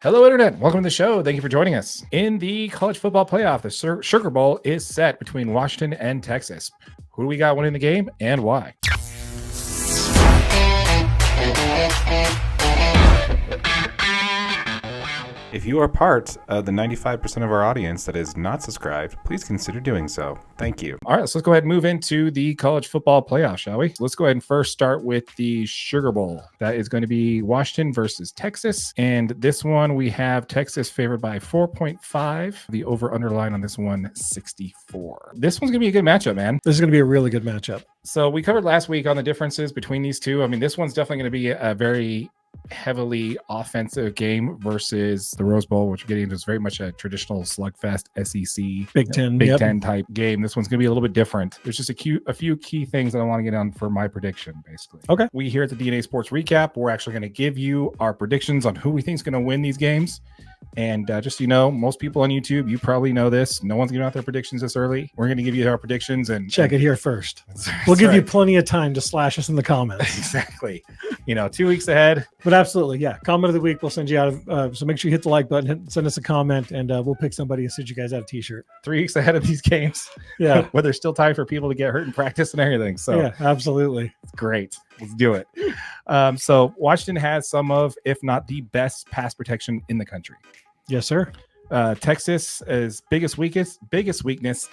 Hello, Internet. Welcome to the show. Thank you for joining us. In the college football playoff, the Sugar Bowl is set between Washington and Texas. Who do we got winning the game and why? If you are part of the 95% of our audience that is not subscribed, please consider doing so. Thank you. All right, so let's go ahead and move into the college football playoff, shall we? So let's go ahead and first start with the Sugar Bowl. That is going to be Washington versus Texas. And this one, we have Texas favored by 4.5. The over-under line on this one, 64. This one's going to be a good matchup, man. This is going to be a really good matchup. So we covered last week on the differences between these two. I mean, this one's definitely going to be a very heavily offensive game versus the Rose Bowl, which we're getting into is very much a traditional slugfest SEC Big Ten type game. This one's going to be a little bit different. There's just a few key things that I want to get on for my prediction, basically. Okay. We here at the DNA Sports Recap, we're actually going to give you our predictions on who we think is going to win these games. And just so you know, most people on YouTube, you probably know this. No one's giving out their predictions this early. We're going to give you our predictions and check it here first. We'll give you plenty of time to slash us in the comments. Exactly. 2 weeks ahead. But absolutely, yeah. Comment of the week, we'll send you out. So make sure you hit the like button, send us a comment, and we'll pick somebody and send you guys out a t-shirt. 3 weeks ahead of these games. Yeah. Where there's still time for people to get hurt in practice and everything. So yeah, absolutely. It's great. Let's do it. So Washington has some of, if not the best pass protection in the country. Yes, sir. Texas's biggest weakness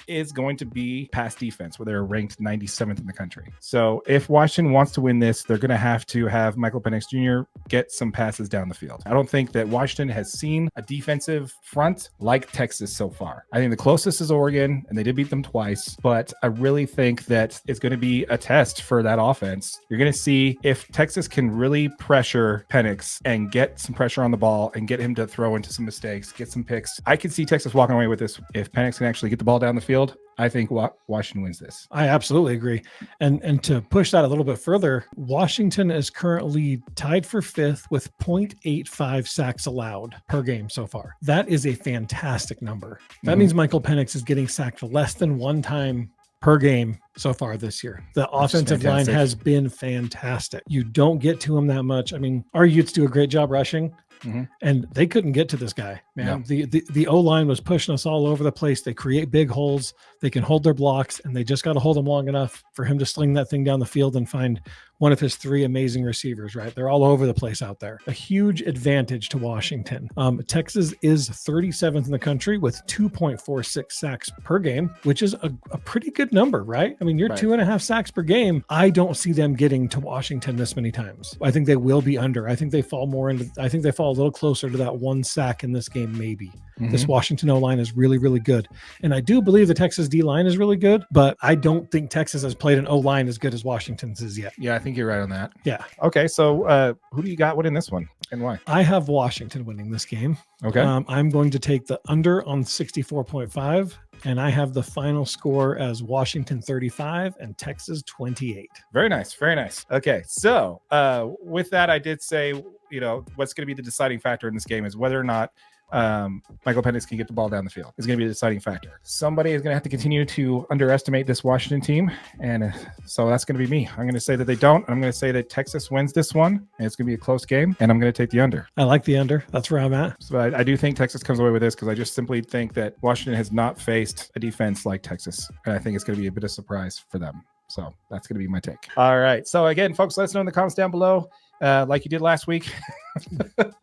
is going to be pass defense, where they're ranked 97th in the country. So if Washington wants to win this, they're going to have Michael Penix Jr. get some passes down the field. I don't think that Washington has seen a defensive front like Texas so far. I think the closest is Oregon, and they did beat them twice, but I really think that it's going to be a test for that offense. You're going to see if Texas can really pressure Penix and get some pressure on the ball and get him to throw into some mistakes, get some picks. I could see Texas walking away with this. If Penix can actually get the ball down the field, I think Washington wins this. I absolutely agree. And to push that a little bit further, Washington is currently tied for 5th with 0.85 sacks allowed per game so far. That is a fantastic number. That means Michael Penix is getting sacked less than one time per game so far this year. The offensive line has been fantastic. You don't get to him that much. I mean, our Utes do a great job rushing. And they couldn't get to this guy, man. No. The O-line was pushing us all over the place. They create big holes. They can hold their blocks, and they just got to hold them long enough for him to sling that thing down the field and find one of his 3 amazing receivers, right? They're all over the place out there. A huge advantage to Washington. Texas is 37th in the country with 2.46 sacks per game, which is a pretty good number, right? I mean, you're 2.5 sacks per game. I don't see them getting to Washington this many times. I think they will be under. I think they fall a little closer to that 1 sack in this game, maybe. This Washington O-line is really, really good. And I do believe the Texas D-line is really good, but I don't think Texas has played an O-line as good as Washington's is yet. Yeah, I think you're right on that. Yeah. Okay, so who do you got winning this one and why? I have Washington winning this game. Okay. I'm going to take the under on 64.5, and I have the final score as Washington 35 and Texas 28. Very nice. Very nice. Okay, so with that, I did say, what's going to be the deciding factor in this game is whether or not Michael Penix can get the ball down the field. Is going to be the deciding factor. Somebody is going to have to continue to underestimate this Washington team, and so that's going to be me. I'm going to say that they don't. I'm going to say that Texas wins this one, and it's going to be a close game, and I'm going to take the under. I like the under. That's where I'm at. So I do think Texas comes away with this because I just simply think that Washington has not faced a defense like Texas, and I think it's going to be a bit of a surprise for them. So that's going to be my take. All right. So again, folks, let us know in the comments down below. Like you did last week.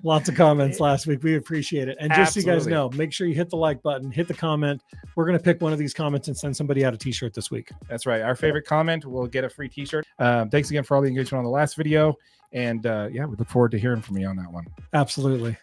Lots of comments last week. We appreciate it. And just so you guys know, make sure you hit the like button, hit the comment. We're going to pick one of these comments and send somebody out a t-shirt this week. That's right. Our favorite comment will get a free t-shirt. Thanks again for all the engagement on the last video. And we look forward to hearing from you on that one. Absolutely.